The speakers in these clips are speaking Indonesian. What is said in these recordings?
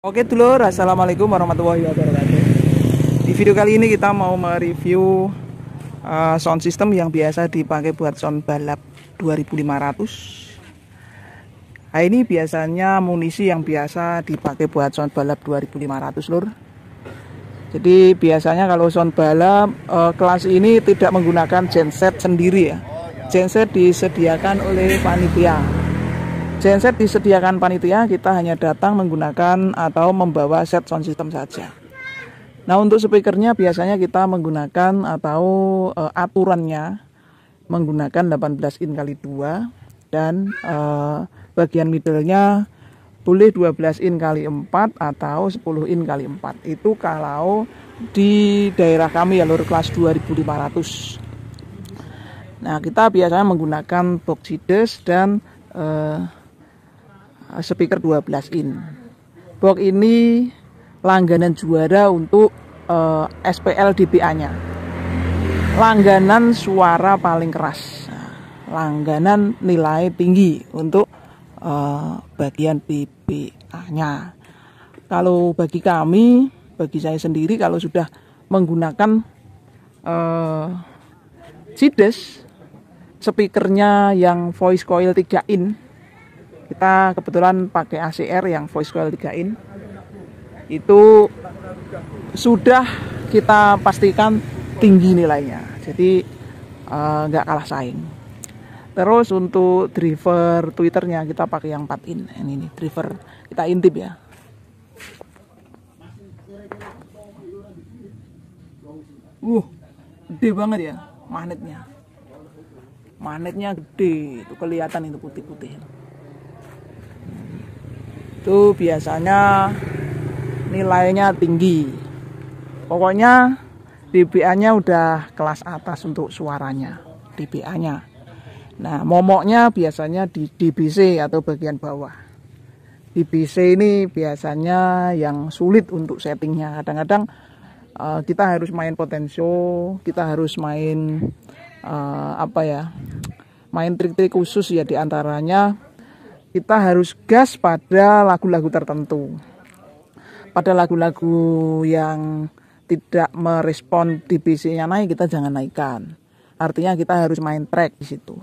Oke dulur, assalamualaikum warahmatullahi wabarakatuh. Di video kali ini kita mau mereview sound system yang biasa dipakai buat sound balap 2500. Nah, ini biasanya amunisi yang biasa dipakai buat sound balap 2500 lur. Jadi biasanya kalau sound balap kelas ini tidak menggunakan genset sendiri ya. Genset disediakan oleh panitia. Genset disediakan panitia, kita hanya datang menggunakan atau membawa set sound system saja. Nah, untuk speakernya biasanya kita menggunakan atau aturannya menggunakan 18 in kali 2 dan bagian middle-nya boleh 12 in kali 4 atau 10 in kali 4. Itu kalau di daerah kami ya lur, kelas 2500. Nah, kita biasanya menggunakan box Cides dan speaker 12 in. Box ini langganan juara untuk SPL DBA-nya. Langganan suara paling keras. Langganan nilai tinggi untuk bagian DBA-nya. Kalau bagi kami, bagi saya sendiri kalau sudah menggunakan Cides, speakernya yang voice coil 3 in, kita kebetulan pakai ACR yang voice coil 3 in, itu sudah kita pastikan tinggi nilainya, jadi nggak kalah saing. Terus untuk driver tweeternya kita pakai yang 4 in. Ini driver kita intip ya. Gede banget ya magnetnya. Magnetnya gede, itu kelihatan itu putih-putih. Itu biasanya nilainya tinggi. Pokoknya DBA-nya udah kelas atas untuk suaranya, DBA-nya. Nah, momoknya biasanya di DBC atau bagian bawah. DBC ini biasanya yang sulit untuk settingnya. Kadang-kadang kita harus main potensio, kita harus main main trik-trik khusus ya, diantaranya kita harus gas pada lagu-lagu tertentu. Pada lagu-lagu yang tidak merespon DBC-nya naik, kita jangan naikkan. Artinya kita harus main track di situ.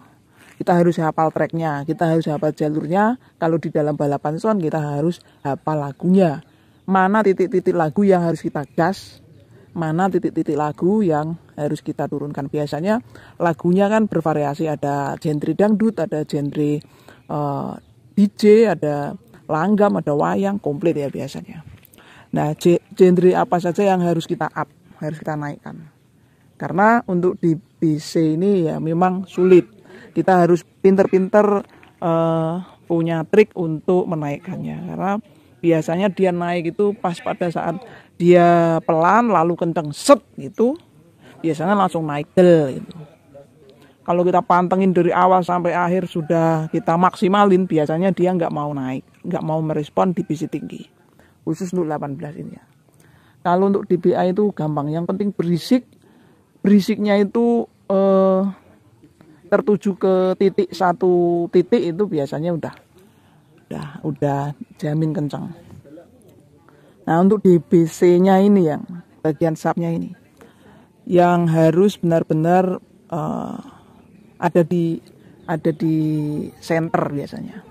Kita harus hafal tracknya, kita harus hafal jalurnya. Kalau di dalam balapan sound kita harus hafal lagunya. Mana titik-titik lagu yang harus kita gas, mana titik-titik lagu yang harus kita turunkan. Biasanya lagunya kan bervariasi, ada genre dangdut, ada genre DJ, ada langgam, ada wayang, komplit ya biasanya. Nah, genre apa saja yang harus kita up, harus kita naikkan. Karena untuk di BC ini ya memang sulit. Kita harus pinter-pinter punya trik untuk menaikkannya. Karena biasanya dia naik itu pas pada saat dia pelan lalu kenceng set gitu, biasanya langsung naik del gitu. Kalau kita pantengin dari awal sampai akhir sudah kita maksimalin, biasanya dia nggak mau naik, nggak mau merespon DBC tinggi. Khusus untuk 18 ini ya. Kalau untuk DBA itu gampang, yang penting berisiknya itu tertuju ke titik satu titik, itu biasanya udah jamin kencang. Nah, untuk DBC-nya ini yang bagian subnya ini, yang harus benar-benar ada di center biasanya.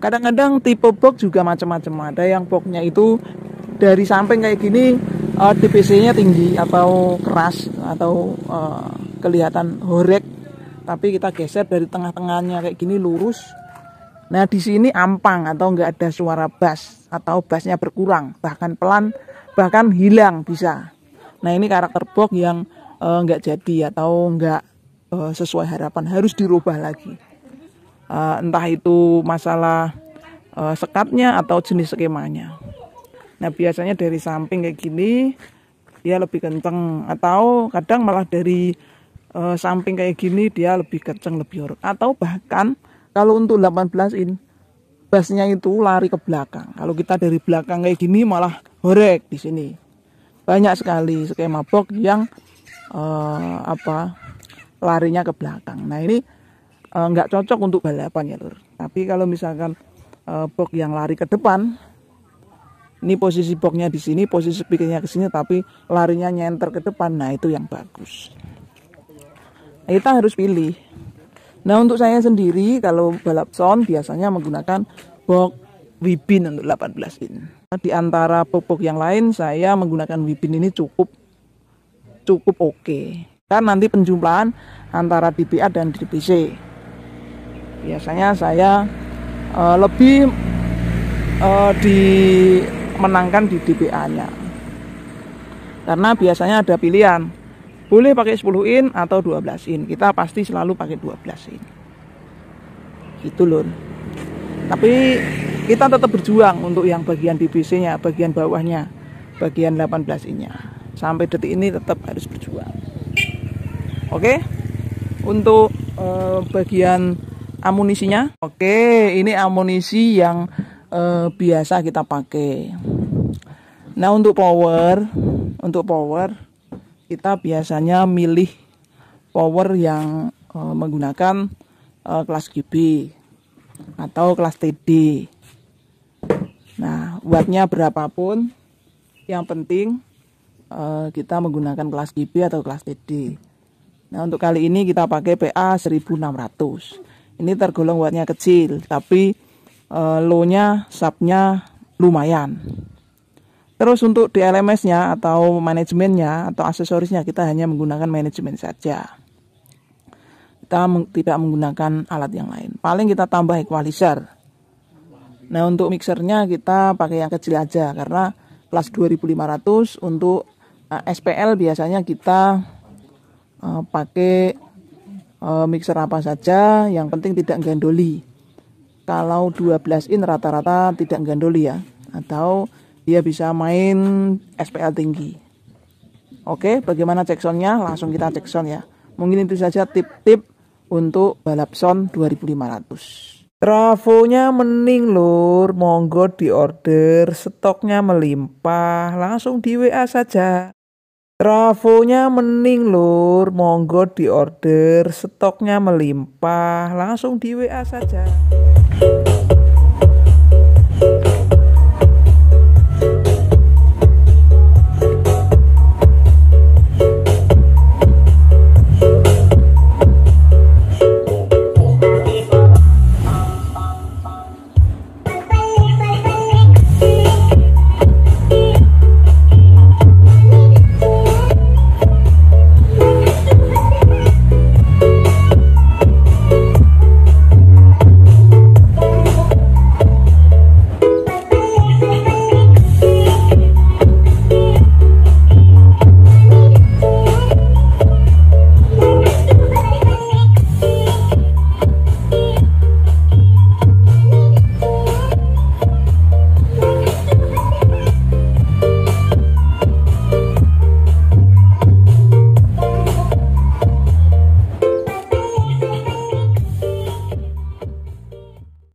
Kadang-kadang tipe box juga macam-macam. Ada yang boxnya itu dari samping kayak gini, DBC-nya tinggi atau keras atau kelihatan horek, tapi kita geser dari tengah-tengahnya kayak gini lurus. Nah, di sini ampang atau enggak ada suara bass atau bassnya berkurang, bahkan pelan, bahkan hilang bisa. Nah, ini karakter box yang enggak jadi atau enggak sesuai harapan, harus dirubah lagi. Entah itu masalah sekatnya atau jenis skemanya. Nah, biasanya dari samping kayak gini dia lebih kenceng, atau kadang malah dari samping kayak gini dia lebih kenceng, lebih horek. Atau bahkan kalau untuk 18 in bassnya itu lari ke belakang. Kalau kita dari belakang kayak gini malah horek di sini. Banyak sekali skema box yang larinya ke belakang. Nah, ini nggak cocok untuk balapan ya lur. Tapi kalau misalkan box yang lari ke depan, Ini posisi boxnya di sini, posisi speakernya ke sini, tapi larinya nyenter ke depan. Nah, itu yang bagus. Kita harus pilih. Nah, untuk saya sendiri kalau balap sound biasanya menggunakan box Wibin untuk 18 in. Di antara box yang lain saya menggunakan Wibin ini cukup oke. Kan nanti penjumlahan antara DBA dan DBC. Biasanya saya lebih dimenangkan di DBA-nya. Karena biasanya ada pilihan, boleh pakai 10 in atau 12 in. Kita pasti selalu pakai 12 in. Gitu loh. Tapi kita tetap berjuang untuk yang bagian DBC-nya, bagian bawahnya, bagian 18 in-nya. Sampai detik ini tetap harus berjuang. Oke. Untuk bagian amunisinya. Oke, ini amunisi yang biasa kita pakai. Nah, untuk power kita biasanya milih power yang menggunakan kelas GB atau kelas TD. Nah, wattnya berapapun, yang penting kita menggunakan kelas GB atau kelas TD. Nah, untuk kali ini kita pakai PA 1600. Ini tergolong wattnya kecil, tapi low-nya, sub-nya lumayan. Terus untuk DLMS-nya atau manajemennya atau aksesorisnya kita hanya menggunakan manajemen saja. Kita tidak menggunakan alat yang lain. Paling kita tambah equalizer. Nah, untuk mixernya kita pakai yang kecil aja karena kelas 2500. Untuk SPL biasanya kita pakai mixer apa saja, yang penting tidak gandoli. Kalau 12 in rata-rata tidak gandoli ya, atau dia bisa main SPL tinggi. Oke, bagaimana cek soundnya? Langsung kita cek sound ya. Mungkin itu saja tip-tip untuk balap sound 2500. Travonya mending lur, monggo di order, stoknya melimpah, langsung di WA saja. Travonya mending lur, monggo di order, stoknya melimpah, langsung di WA saja.